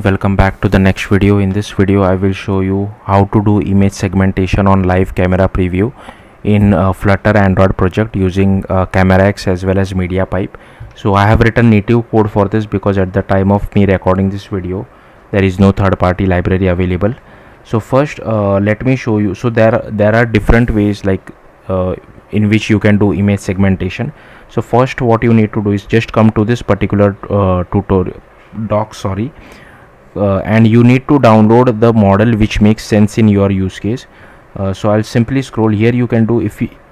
Welcome back to the next video. In this video I will show you how to do image segmentation on live camera preview in Flutter Android project using Camera X as well as MediaPipe. So I have written native code for this because at the time of me recording this video there is no third-party library available. So first let me show you. So there are different ways in which you can do image segmentation. So first what you need to do is just come to this particular and you need to download the model which makes sense in your use case. So I'll simply scroll here. You can do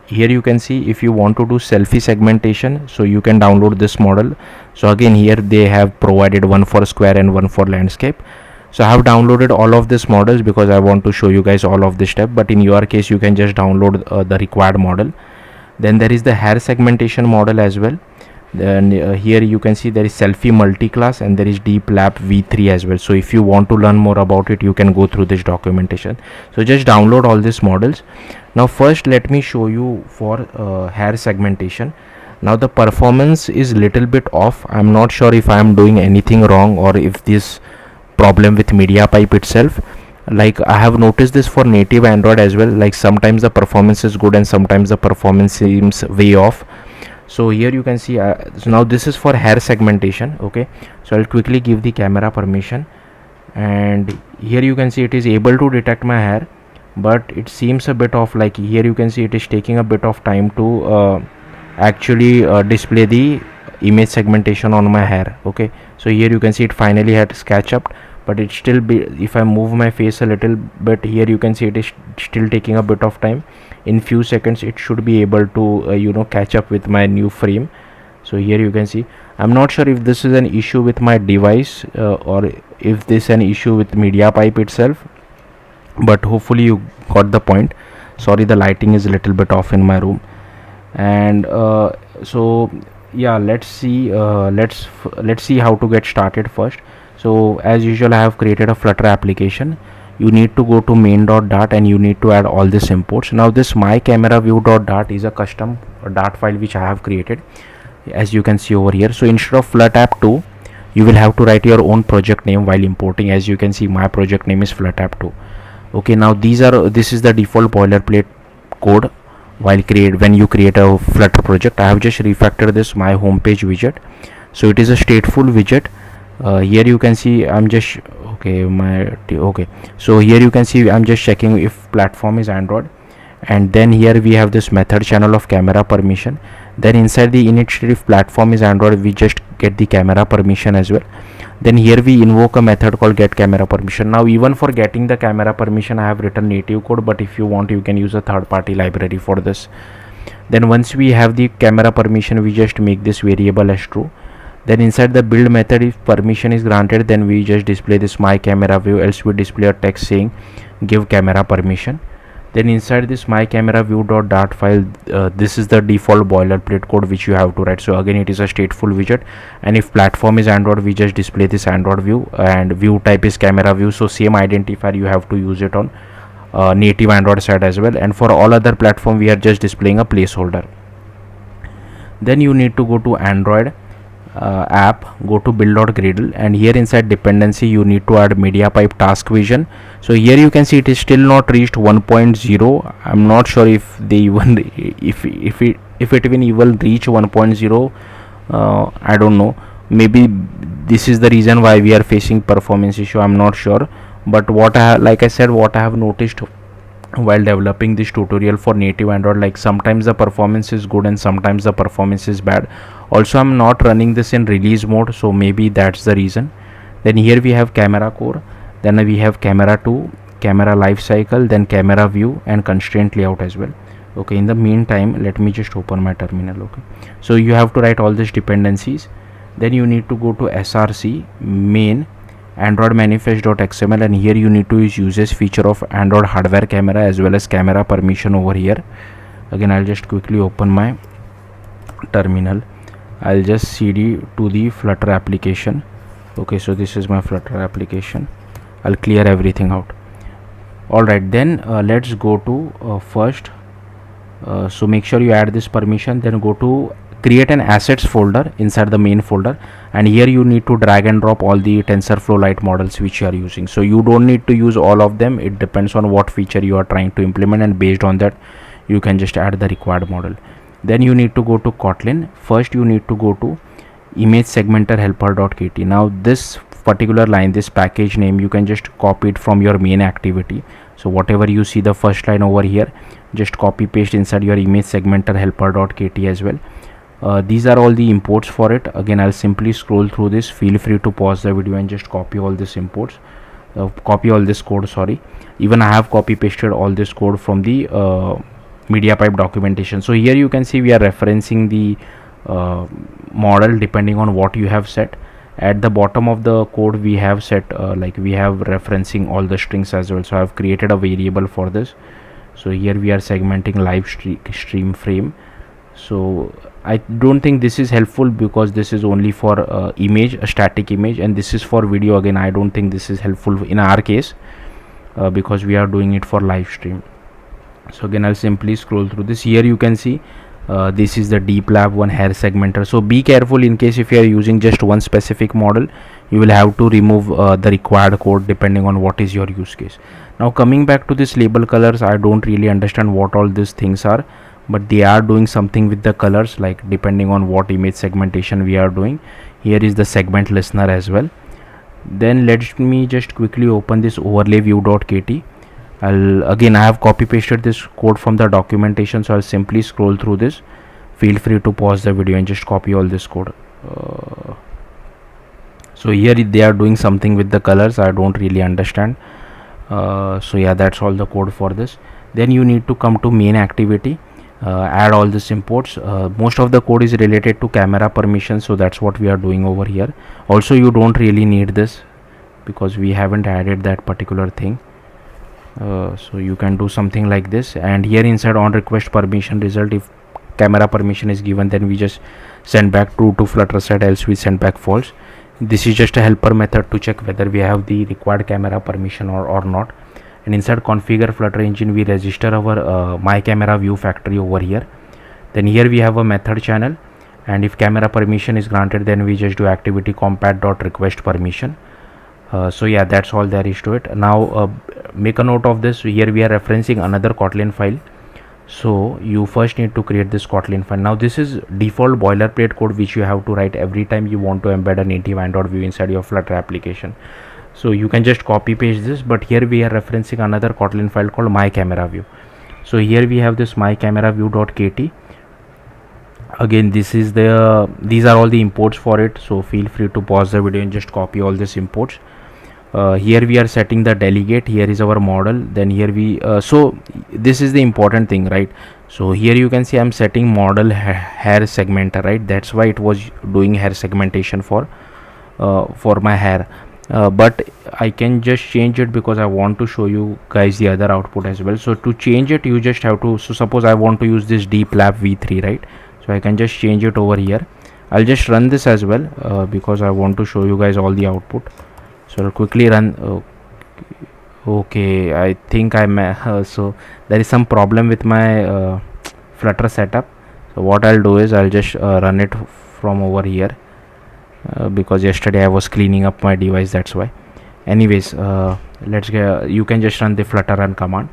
here you can see if you want to do selfie segmentation, so you can download this model. So again here they have provided one for square and one for landscape. So I have downloaded all of these models because I want to show you guys all of this step, but in your case you can just download the required model. Then there is the hair segmentation model as well. Then here you can see there is selfie multi-class and there is deep lab v3 as well. So if you want to learn more about it, you can go through this documentation. So just download all these models. Now first let me show you for hair segmentation. Now the performance is little bit off. I'm not sure if I am doing anything wrong or if this problem with MediaPipe itself. Like I have noticed this for native Android as well. Like sometimes the performance is good and sometimes the performance seems way off. So here you can see so now this is for hair segmentation. Okay, so I'll quickly give the camera permission, and here you can see it is able to detect my hair, but it seems a bit off. Like here you can see it is taking a bit of time to actually display the image segmentation on my hair. Okay, so here you can see it finally had catch up, but it still if I move my face a little bit, here you can see it is still taking a bit of time. In few seconds it should be able to catch up with my new frame. So here you can see, I'm not sure if this is an issue with my device or if this is an issue with MediaPipe itself, but hopefully you got the point. Sorry, the lighting is a little bit off in my room. And so yeah, let's see how to get started first. So as usual I have created a Flutter application. You need to go to main.dart and you need to add all this imports. Now this my camera view.dart is a custom dart file which I have created, as you can see over here. So instead of Flutter+2, you will have to write your own project name while importing. As you can see, my project name is Flutter+2. Okay, now this is the default boilerplate code when you create a Flutter project. I have just refactored this my homepage widget, so it is a stateful widget. Here you can see I'm just so here you can see I'm just checking if platform is Android, and then here we have this method channel of camera permission. Then inside the init state, if platform is Android, we just get the camera permission as well. Then here we invoke a method called get camera permission. Now even for getting the camera permission I have written native code, but if you want you can use a third-party library for this. Then once we have the camera permission, we just make this variable as true. Then inside the build method, if permission is granted, then we just display this my camera view, else we display a text saying give camera permission. Then inside this my camera view.dart file, this is the default boilerplate code which you have to write. So again it is a stateful widget, and if platform is Android, we just display this Android view, and view type is camera view. So same identifier you have to use it on native Android side as well, and for all other platform we are just displaying a placeholder. Then you need to go to Android app, go to build.gradle, and here inside dependency you need to add MediaPipe task vision. So here you can see it is still not reached 1.0. I'm not sure if they even if it even reach 1.0. I don't know, maybe this is the reason why we are facing performance issue. I'm not sure, but what I have noticed while developing this tutorial for native Android, like sometimes the performance is good and sometimes the performance is bad. Also I'm not running this in release mode, so maybe that's the reason. Then here we have camera core, then we have camera 2, camera life cycle, then camera view, and constraint layout as well. Okay, in the meantime let me just open my terminal. Okay, so you have to write all these dependencies. Then you need to go to src main android manifest.xml, and here you need to use usage feature of Android hardware camera as well as camera permission over here. Again I'll just quickly open my terminal. I'll just cd to the Flutter application. Okay, so this is my Flutter application. I'll clear everything out. Alright, then let's go to first so make sure you add this permission, then go to create an assets folder inside the main folder, and here you need to drag and drop all the TensorFlow Lite models which you are using. So you don't need to use all of them, it depends on what feature you are trying to implement, and based on that you can just add the required model. Then you need to go to Kotlin. First you need to go to image segmenter helper.kt. now this particular line, this package name, you can just copy it from your main activity. So whatever you see the first line over here, just copy paste inside your image segmenter helper.kt as well. These are all the imports for it. Again, I'll simply scroll through this. Feel free to pause the video and just copy all this imports, copy all this code, sorry. Even I have copy pasted all this code from the MediaPipe documentation. So here you can see we are referencing the model depending on what you have set. At the bottom of the code we have set like we have referencing all the strings as well. So I have created a variable for this. So here we are segmenting live stream frame. So I don't think this is helpful because this is only for image, a static image, and this is for video. Again, I don't think this is helpful in our case because we are doing it for live stream. So again, I'll simply scroll through this. Here you can see this is the deep lab one hair segmenter. So be careful in case if you are using just one specific model, you will have to remove the required code depending on what is your use case. Now coming back to this label colors, I don't really understand what all these things are, but they are doing something with the colors, like depending on what image segmentation we are doing. Here is the segment listener as well. Then let me just quickly open this overlay view.kt. I have copy pasted this code from the documentation, so I'll simply scroll through this. Feel free to pause the video and just copy all this code. So here they are doing something with the colors, I don't really understand. So yeah, that's all the code for this. Then you need to come to main activity, add all these imports. Most of the code is related to camera permission, so that's what we are doing over here. Also you don't really need this because we haven't added that particular thing. So you can do something like this, and here inside on request permission result, if camera permission is given, then we just send back true to Flutter set, else we send back false. This is just a helper method to check whether we have the required camera permission or not. And inside configure Flutter engine, we register our my camera view factory over here. Then here we have a method channel, and if camera permission is granted, then we just do activity compat.request permission. So yeah, that's all there is to it. Now make a note of this. Here we are referencing another Kotlin file, so you first need to create this Kotlin file. Now this is default boilerplate code which you have to write every time you want to embed a native Android view inside your Flutter application. So you can just copy paste this, but here we are referencing another Kotlin file called my camera view. So here we have this my camera view.kt. Again, this is these are all the imports for it, so feel free to pause the video and just copy all these imports. Here we are setting the delegate. Here is our model. Then here we so this is the important thing, right? So here you can see I'm setting model hair segmenter, right? That's why it was doing hair segmentation for my hair. But I can just change it because I want to show you guys the other output as well. So to change it, you just have to, so suppose I want to use this deep lab v3, right? So I can just change it over here. I'll just run this as well because I want to show you guys all the output. So I'll quickly run. Okay, I think so there is some problem with my Flutter setup. So what I'll do is I'll just run it from over here because yesterday I was cleaning up my device, that's why. Anyways, let's get, you can just run the Flutter run command.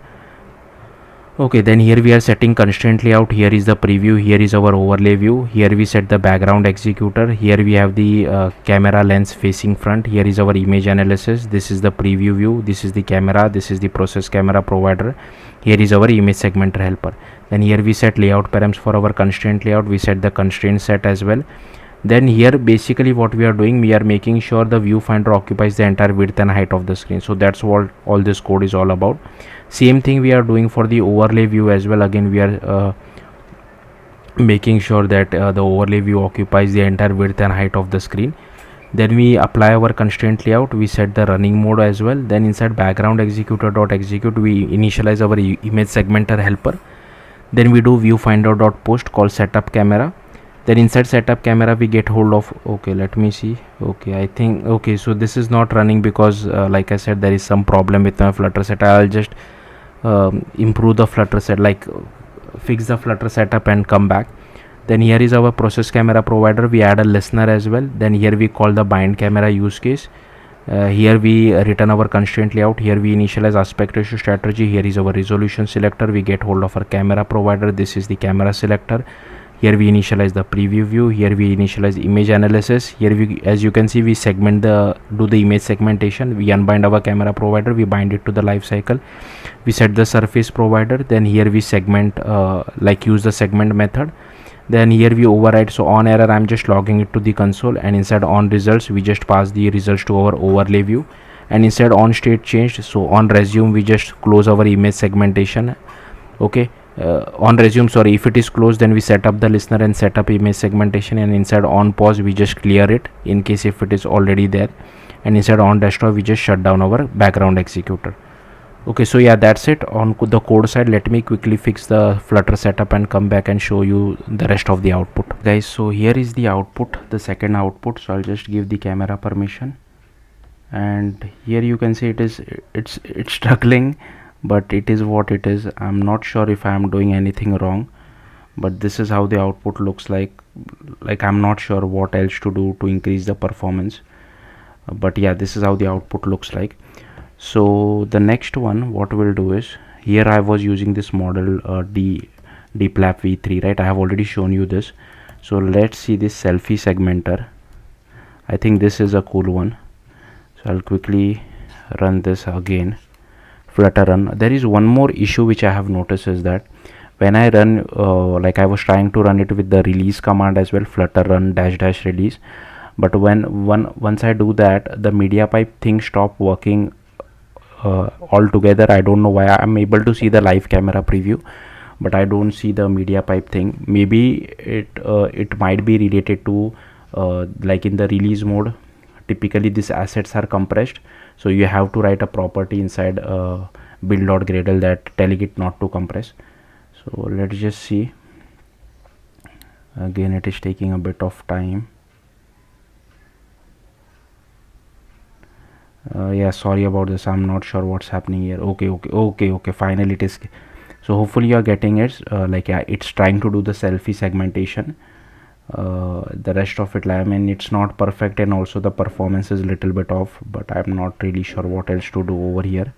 Okay, then here we are setting constraint layout. Here is the preview, here is our overlay view, here we set the background executor, here we have the camera lens facing front, here is our image analysis, this is the preview view, this is the camera, this is the process camera provider, here is our image segmenter helper. Then here we set layout params for our constraint layout, we set the constraint set as well. Then here basically what we are doing, we are making sure the viewfinder occupies the entire width and height of the screen. So that's what all this code is all about. Same thing we are doing for the overlay view as well. Again, we are making sure that the overlay view occupies the entire width and height of the screen. Then we apply our constraint layout, we set the running mode as well. Then inside background executor.execute, we initialize our image segmenter helper. Then we do viewfinder.post called setup camera. Then inside setup camera we get hold of, okay, let me see. Okay, I think, okay, so this is not running because like I said, there is some problem with my Flutter set. I'll just improve the Flutter set, like fix the Flutter setup and come back. Then here is our process camera provider. We add a listener as well. Then here we call the bind camera use case. Here we return our constraint layout. Here we initialize aspect ratio strategy. Here is our resolution selector. We get hold of our camera provider. This is the camera selector. Here we initialize the preview view. Here we initialize image analysis. Here we, as you can see, we do the image segmentation. We unbind our camera provider. We bind it to the life cycle. We set the surface provider. Then here we segment, use the segment method. Then here we override. So on error, I'm just logging it to the console, and inside on results we just pass the results to our overlay view, and inside on state changed, so on resume we just close our image segmentation. Okay, on resume, sorry, if it is closed, then we set up the listener and set up image segmentation, and inside on pause we just clear it in case if it is already there, and inside on destroy we just shut down our background executor. Okay, so yeah, that's it on the code side. Let me quickly fix the Flutter setup and come back and show you the rest of the output, guys. So here is the output, the second output. So I'll just give the camera permission, and here you can see it's struggling, but it is what it is. I'm not sure if I'm doing anything wrong, but this is how the output looks like I'm not sure what else to do to increase the performance, but yeah, this is how the output looks like. So the next one, what we'll do is, here I was using this model DPLAP v3, right? I have already shown you this. So let's see this selfie segmenter. I think this is a cool one. So I'll quickly run this again. Flutter run. There is one more issue which I have noticed, is that when I run I was trying to run it with the release command as well, flutter run -- release, but once I do that, the MediaPipe thing stop working altogether. I don't know why. I'm able to see the live camera preview, but I don't see the MediaPipe thing. Maybe it might be related to in the release mode, typically these assets are compressed, so you have to write a property inside build.gradle that telling it not to compress. So let's just see. Again, it is taking a bit of time. Yeah, sorry about this. I'm not sure what's happening here. Okay, finally it is. So hopefully you are getting it. Yeah, it's trying to do the selfie segmentation. The rest of it, I mean, it's not perfect, and also the performance is little bit off, but I'm not really sure what else to do over here.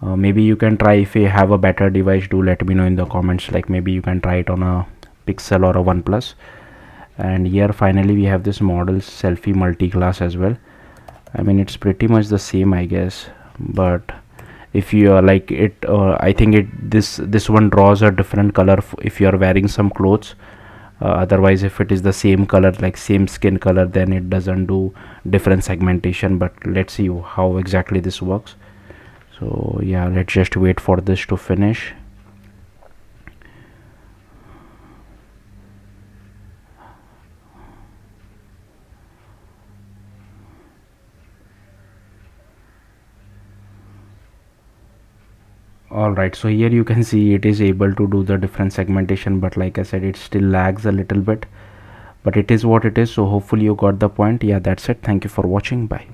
Maybe you can try. If you have a better device, do let me know in the comments. Maybe you can try it on a Pixel or a OnePlus. And here finally we have this model selfie multi-class as well. I mean, it's pretty much the same, I guess, but if you are like it, I think this one draws a different color if you are wearing some clothes. Otherwise, if it is the same color, like same skin color, then it doesn't do different segmentation. But let's see how exactly this works. So yeah, let's just wait for this to finish. Alright, so here you can see it is able to do the different segmentation, but like I said, it still lags a little bit, but it is what it is. So hopefully you got the point. Yeah, that's it. Thank you for watching. Bye.